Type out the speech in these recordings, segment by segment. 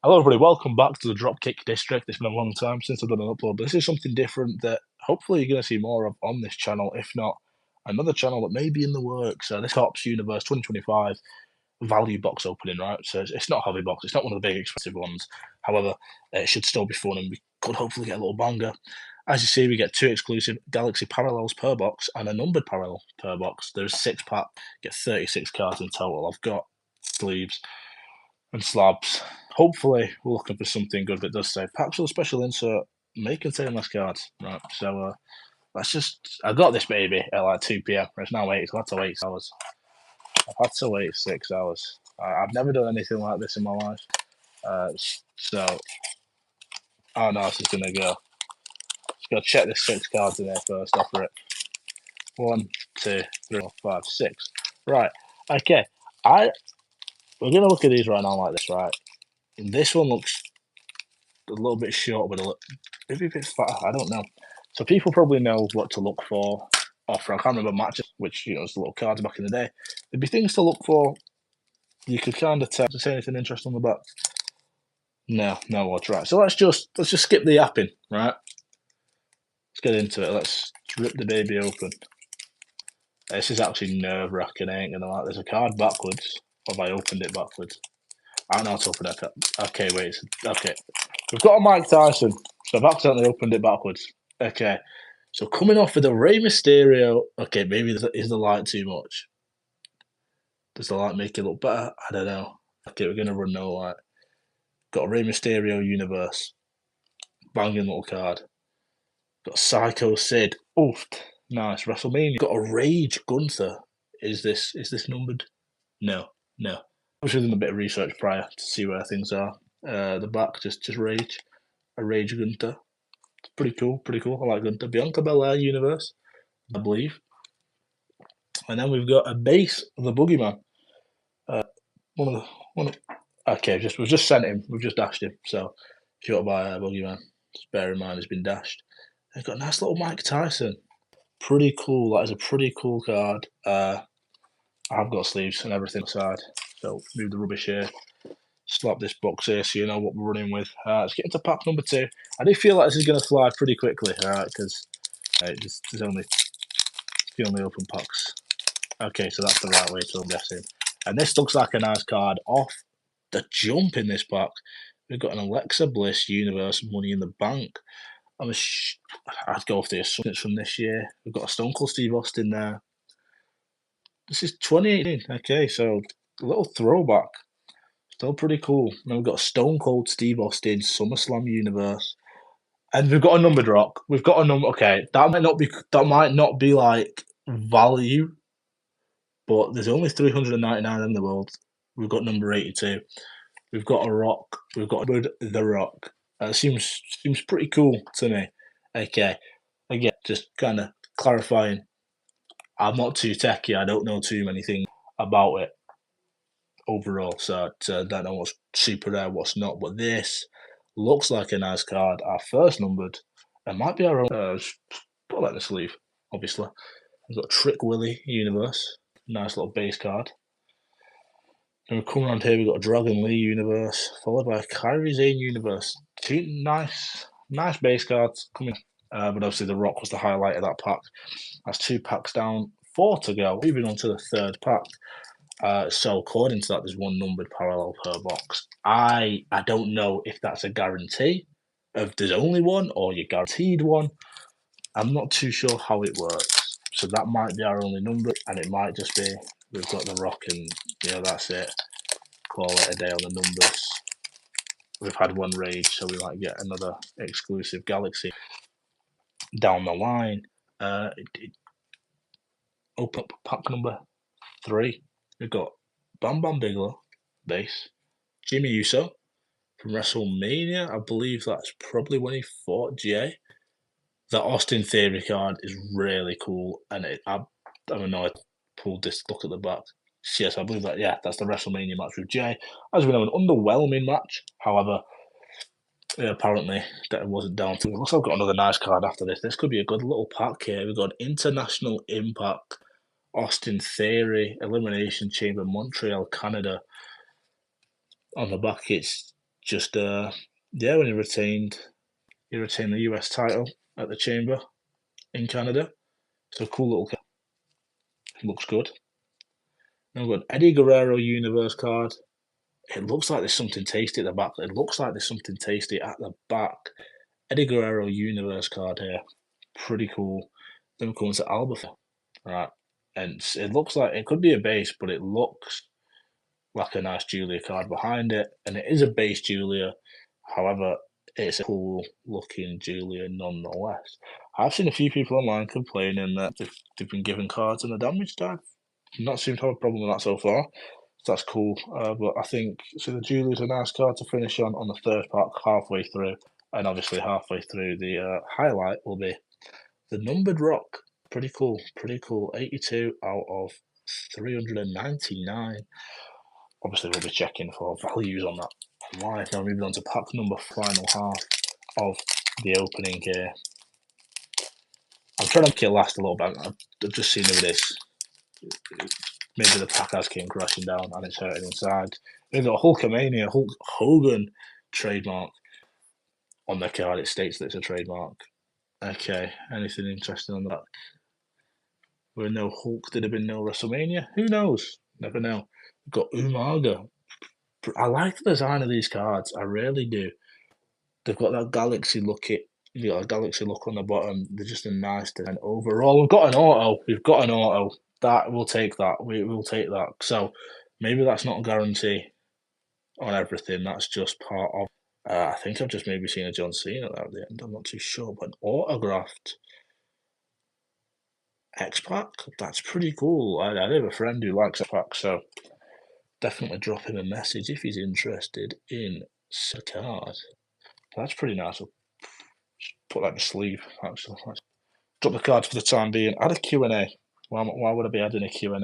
Hello, everybody. Welcome back to the Dropkick District. It's been a long time since I've done an upload, but this is something different that hopefully you're going to see more of on this channel. If not, another channel that may be in the works. This Topps Universe 2025 value box opening, right? So it's not a hobby box. It's not one of the big expensive ones. However, it should still be fun, and we could hopefully get a little banger. As you see, we get 2 exclusive Galaxy parallels per box and a numbered parallel per box. There's 6 pack, get 36 cards in total. I've got sleeves and slabs. Hopefully, we're looking for something good that does say packs with a special insert may contain less cards. Right, so let's just. I got this baby at like 2 p.m. It's now 8, so I've had to wait 6 hours. I've had to wait 6 hours. I've never done anything like this in my life. So, oh no, this is gonna go. Just gotta check the 6 cards in there first. Offer it. 1, 2, 3, 4, 5, 6. Right. Okay. We're gonna look at these right now like this, right? This one looks a little bit short, but maybe a bit fat. I don't know. So people probably know what to look for. Offer. I can't remember matches, which was the little cards back in the day. There'd be things to look for. You could kind of tell. Does it say anything interesting on the back? No odds. Right. So let's just skip the yapping. Right. Let's get into it. Let's rip the baby open. This is actually nerve wracking. I ain't gonna lie. There's a card backwards. Or have I opened it backwards? I don't know how to open it. Okay, wait. Okay. We've got a Mike Tyson. So I've accidentally opened it backwards. Okay. So coming off with a Rey Mysterio. Okay, maybe is the light too much? Does the light make it look better? I don't know. Okay, we're gonna run no light. Got a Rey Mysterio universe. Banging little card. Got Psycho Sid. Oof. Nice. WrestleMania. Got a Rage Gunther. Is this numbered? No. I was doing a bit of research prior to see where things are. The back just Rage. A Rage Gunther. It's pretty cool. I like Gunther. Bianca Belair universe, I believe. And then we've got a base of the Boogeyman. Okay, we've just sent him. We've just dashed him. So if you want to buy a Boogeyman, just bear in mind he's been dashed. They've got a nice little Mike Tyson. Pretty cool. That is a pretty cool card. I've got sleeves and everything aside. So move the rubbish here. Slap this box here so you know what we're running with. Let's get into pack number 2. I do feel like this is going to fly pretty quickly, because there's only open packs. Okay, so that's the right way to, I'm guessing. And this looks like a nice card off the jump in this pack. We've got an Alexa Bliss Universe Money in the Bank. I'd go off the assumptions from this year. We've got a Stone Cold Steve Austin there. This is 2018. Okay, so a little throwback. Still pretty cool. Then we've got Stone Cold Steve Austin SummerSlam Universe. And we've got a numbered rock. We've got a number. Okay, that might not be like value, but there's only 399 in the world. We've got number 82. We've got a rock. We've got the rock. Seems pretty cool to me. Okay, again, just kind of clarifying. I'm not too techy. I don't know too many things about it overall, so I don't know what's super rare, what's not. But this looks like a nice card. Our first numbered. It might be our own. Put that in the sleeve, obviously. We've got Trick Willie Universe. Nice little base card. And we come around here, we've got a Dragon Lee Universe, followed by a Kairi Sane Universe. 2 nice base cards coming. But obviously the Rock was the highlight of that pack. That's 2 packs down, 4 to go. Moving on to the 3rd pack. So according to that, there's 1 numbered parallel per box. I don't know if that's a guarantee, if there's only 1 or you're guaranteed 1. I'm not too sure how it works. So that might be our only number, and it might just be we've got the Rock and that's it. Call it a day on the numbers. We've had 1 Rage, so we might get another exclusive Galaxy down the line. Open up pack number 3. We've got Bam Bam Bigelow, base. Jimmy Uso from WrestleMania. I believe that's probably when he fought Jay. The Austin Theory card is really cool, and I don't know. I pulled this. Look at the back. Yes, I believe that. Yeah, that's the WrestleMania match with Jay. As we know, an underwhelming match. However, apparently that wasn't down to. Looks like I've got another nice card after this. This could be a good little pack here. We've got International Impact, Austin Theory, Elimination Chamber, Montreal, Canada. On the back, it's just yeah, when he retained the US title at the Chamber in Canada. So cool little card. Looks good. Then we've got Eddie Guerrero Universe card. It looks like there's something tasty at the back. It looks like there's something tasty at the back. Eddie Guerrero Universe card here. Pretty cool. Then we're going to Alba. Right. And it looks like it could be a base, but it looks like a nice Julia card behind it. And it is a base Julia. However, it's a cool looking Julia nonetheless. I've seen a few people online complaining that they've been given cards on the damage tag. Not seemed to have a problem with that so far. So that's cool. But I think so. The Julia's a nice card to finish on the third pack halfway through, and obviously halfway through the highlight will be the numbered rock. Pretty cool. Pretty cool. 82 out of 399. Obviously, we'll be checking for values on that live. Now moving on to pack number final half of the opening here. I'm trying to make it last a little bit. I've just seen over this. Maybe the pack has came crashing down and it's hurting inside. We've got Hulkamania, Hulk Hogan trademark on the card. It states that it's a trademark. Okay, anything interesting on that? With no Hulk, did have been no WrestleMania? Who knows? Never know. We've got Umaga. I like the design of these cards. I really do. They've got that galaxy look. You got a galaxy look on the bottom. They're just a nice design overall. We've got an auto. We've got an auto. That we'll take that. We will take that. So maybe that's not a guarantee on everything. That's just part of. I think I've just maybe seen a John Cena there at the end. I'm not too sure, but an autographed X-Pac. That's pretty cool. I have a friend who likes X-Pac, so definitely drop him a message if he's interested in a card. That's pretty nice. I'll put that in the sleeve, actually. Let's drop the cards for the time being. Add a Q&A. Why would I be adding a Q&A?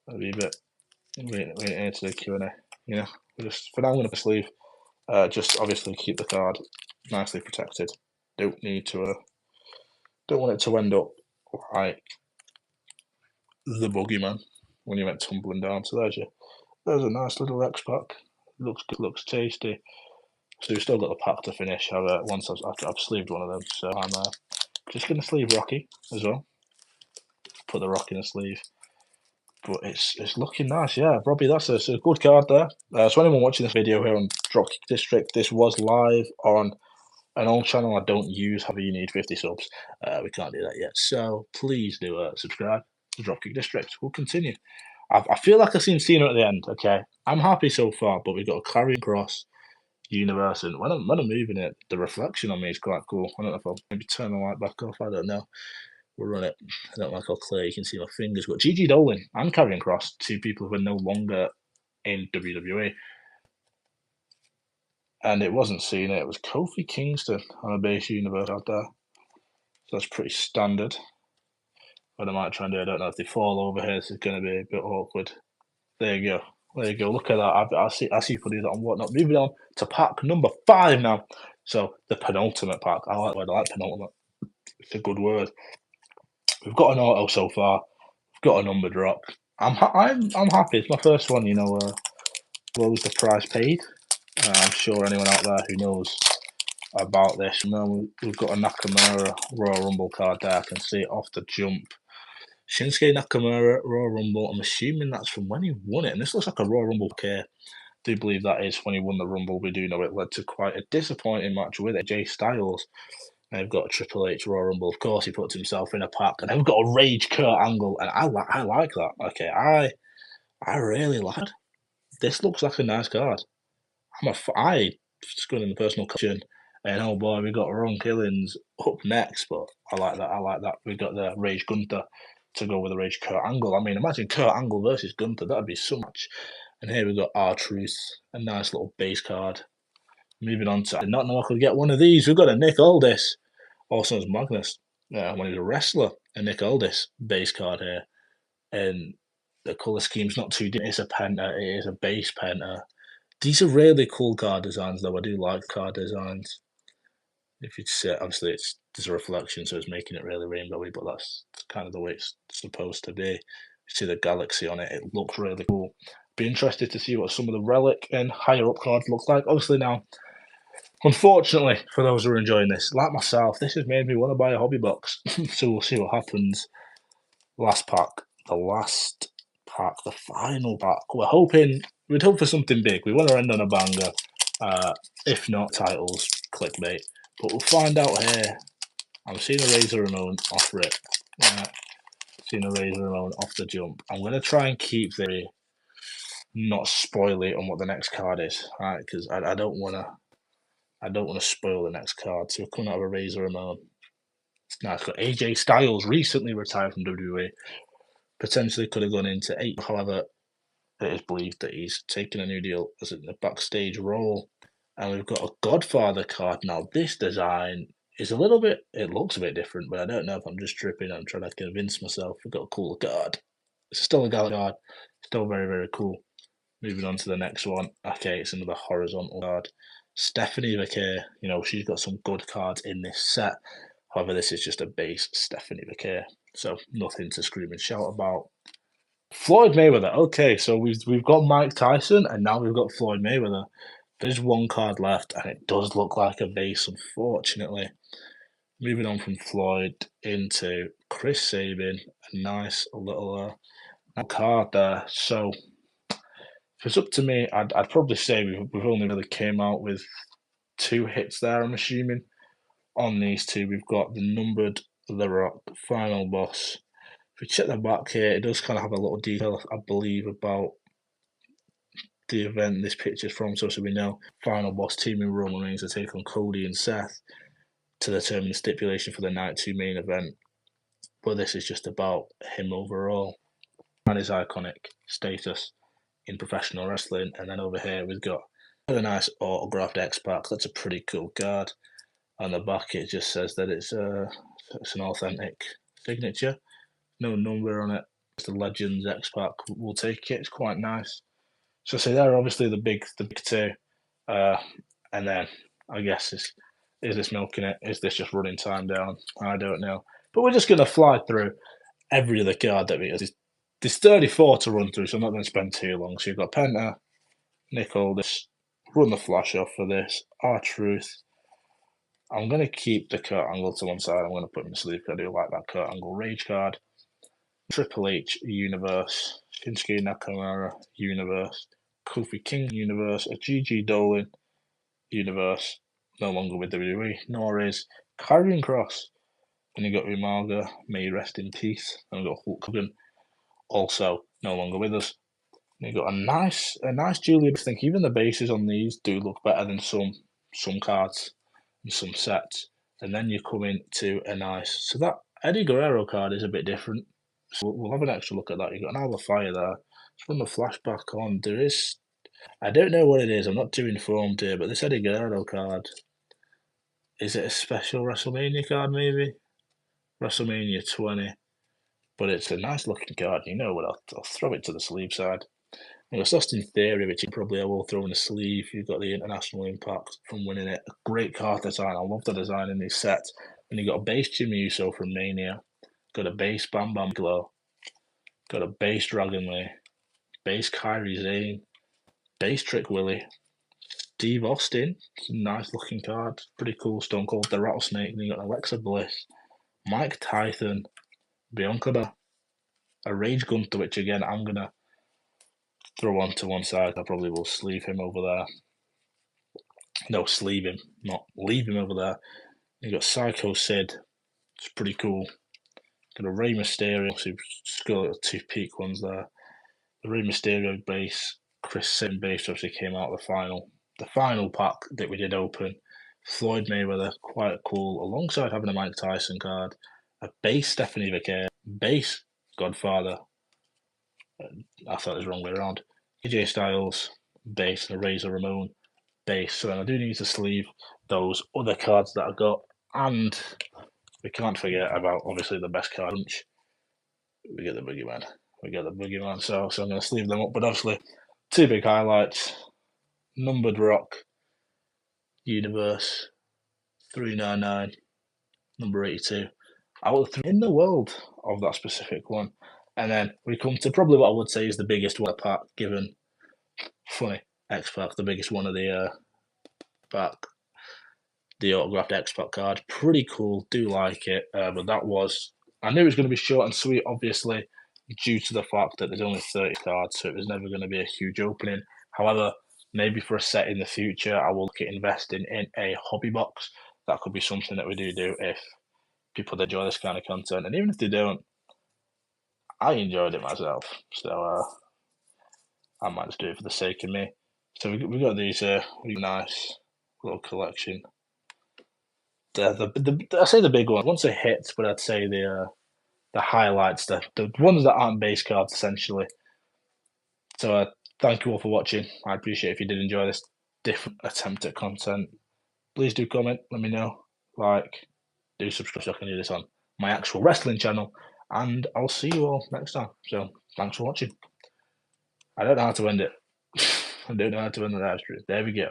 That'd be a bit waiting into the Q&A. You know, just for now, I'm going to put a sleeve. Just obviously keep the card nicely protected. Don't need to. Don't want it to end up like the boogeyman when you went tumbling down. So there's a nice little X-Pac. Looks good, looks tasty. So we've still got the pack to finish. Once I've sleeved one of them, so I'm just going to sleeve Rocky as well. Put the Rock in a sleeve. But it's looking nice, yeah. Robbie, that's a good card there. So anyone watching this video here on Dropkick District, this was live on an old channel I don't use. However, you need 50 subs. We can't do that yet. So please do subscribe to Dropkick District. We'll continue. I feel like I've seen Cena at the end, okay? I'm happy so far, but we've got a Karrion Kross Universe, and when I'm moving it, the reflection on me is quite cool. I don't know if I'll maybe turn the light back off. I don't know. We'll run it. I don't like how clear you can see my fingers. But Gigi Dolan and Karrion Kross, two people who are no longer in WWE. And it wasn't Cena, it was Kofi Kingston on a base universe out there. So that's pretty standard. What I might try and do, I don't know if they fall over here, this is going to be a bit awkward. There you go. There you go. Look at that. I see people do that and whatnot. Moving on to pack number 5 now. So the penultimate pack. I like the word. I like penultimate. It's a good word. We've got an auto so far. We've got a numbered rock. I'm happy. It's my first one. You know, what was the price paid? I'm sure anyone out there who knows about this, you know, we've got a Nakamura Royal Rumble card there. I can see it off the jump. Shinsuke Nakamura Royal Rumble. I'm assuming that's from when he won it, and this looks like a Royal Rumble here. I do believe that is when he won the Rumble. We do know it led to quite a disappointing match with AJ Styles. And we've got a Triple H Royal Rumble. Of course, he puts himself in a pack, and then we've got a Rage Kurt Angle, and I like that. Okay, I really like it. This looks like a nice card. I just going in the personal collection, and oh boy, we got Ron Killings up next, but I like that. I like that. We got the Rage Gunther to go with the Rage Kurt Angle. I mean, imagine Kurt Angle versus Gunther. That'd be so much. And here we got R-Truth, a nice little base card. Moving on to, I did not know I could get one of these. We've got a Nick Aldis, also as Magnus, when he was a wrestler. A Nick Aldis base card here, and the color scheme's not too different. It's a penta. It is a base penta. These are really cool card designs, though. I do like card designs. If you'd say, obviously, there's a reflection, so it's making it really rainbowy, but that's kind of the way it's supposed to be. You see the galaxy on it. It looks really cool. Be interested to see what some of the relic and higher up cards look like. Obviously now, unfortunately, for those who are enjoying this, like myself, this has made me want to buy a hobby box. So we'll see what happens. Last pack, the final pack. We'd hope for something big. We want to end on a banger. If not titles, clickbait. But we'll find out here. I'm seeing a Razor Ramon off rip. Seeing a Razor Ramon off the jump. I'm going to try and keep the not spoil it on what the next card is, right? Because I don't want to spoil the next card. So we're coming out of a Razor Ramon. Now it's got AJ Styles, recently retired from WWE. Potentially could have gone into 8. However, it is believed that he's taken a new deal as in a backstage role. And we've got a Godfather card. Now, this design is it looks a bit different, but I don't know if I'm just tripping. I'm trying to convince myself we've got a cooler card. It's still a Galaxy card. Still very, very cool. Moving on to the next one. Okay, it's another horizontal card. Stephanie Vaquer, she's got some good cards in this set. However, this is just a base Stephanie Vaquer. So nothing to scream and shout about. Floyd Mayweather. Okay, so we've got Mike Tyson and now we've got Floyd Mayweather. There's one card left and it does look like a base, unfortunately. Moving on from Floyd into Chris Sabin. A nice little card there. So if it's up to me, I'd probably say we've only really came out with 2 hits there, I'm assuming. On these 2, we've got the numbered The Rock, Final Boss. If we check the back here, it does kind of have a little detail, I believe, about the event this picture's from. So we know Final Boss teaming Roman Reigns to take on Cody and Seth to determine the stipulation for the Night 2 main event. But this is just about him overall and his iconic status in professional wrestling. And then over here we've got a nice autographed X-Pac. That's a pretty cool card. On the back it just says that it's an authentic signature. No number on it. It's the Legends X-Pac. We'll take it. It's quite nice. So they're obviously the big 2. And then I guess is this milking it? Is this just running time down? I don't know. But we're just gonna fly through every other card that we have. There's 34 to run through, so I'm not going to spend too long. So you've got Penta, Nick Aldis, run the flash off for this. R-Truth. I'm going to keep the Kurt Angle to one side. I'm going to put him in sleeve because I do like that Kurt Angle Rage card. Triple H Universe, Shinsuke Nakamura Universe, Kofi King Universe, a Gigi Dolan Universe, no longer with WWE, nor is Karrion Kross. And you got Umaga, may he rest in peace. And we've got Hulk Hogan, also no longer with us. And you got a nice Julia. I think even the bases on these do look better than some cards and some sets. And then you come into a nice. So that Eddie Guerrero card is a bit different. So we'll have an extra look at that. You've got an Alba Fire there. Just run the flashback on. There is. I don't know what it is. I'm not too informed here, but this Eddie Guerrero card. Is it a special WrestleMania card, maybe? WrestleMania 20. But it's a nice looking card. You know what? I'll throw it to the sleeve side. And it's Austin Theory, which probably I will throw in the sleeve. You've got the international impact from winning it. A great card design. I love the design in these sets. And you got a base Jimmy Uso from Mania. Got a base Bam Bam Glow. Got a base Dragon Lee. Base Kairi Sane. Base Trick Willie. Steve Austin. It's a nice looking card. Pretty cool. Stone Cold the Rattlesnake. And you got Alexa Bliss. Mike Tyson. Bianca Belair. A Rage Gunther, which again I'm going to throw on to one side. I probably will sleeve him over there. No, sleeve him, not leave him over there. You got Psycho Sid. It's pretty cool. Got a Rey Mysterio. So you've got 2 peak ones there. The Rey Mysterio base, Chris Sim base obviously came out of the final pack that we did open. Floyd Mayweather, quite cool, alongside having a Mike Tyson card, a base Stephanie Vaquer, base Godfather. I thought it was the wrong way around. AJ Styles, base, and a Razor Ramon base. So then I do need to sleeve those other cards that I got. And we can't forget about, obviously, the best card bunch. We get the Boogeyman. So I'm going to sleeve them up. But obviously, 2 big highlights. Numbered Rock Universe 399, number 82. Out of 3 in the world of that specific one. And then we come to probably what I would say is the biggest one apart, given funny X-Pac, the biggest one of the pack. The autographed X-Pac card. Pretty cool. Do like it. But that was... I knew it was going to be short and sweet, obviously, due to the fact that there's only 30 cards, so it was never going to be a huge opening. However, maybe for a set in the future, I will look at investing in a hobby box. That could be something that we do if people enjoy this kind of content. And even if they don't, I enjoyed it myself. So I might just do it for the sake of me. So we got these really nice little collection. I say the big one. I won't say hits, but I'd say the highlights, the ones that aren't base cards, essentially. So thank you all for watching. I appreciate if you did enjoy this different attempt at content. Please do comment, let me know, like, do subscribe so I can do this on my actual wrestling channel, and I'll see you all next time. So thanks for watching. I don't know how to end it. I don't know how to end the live stream. There we go.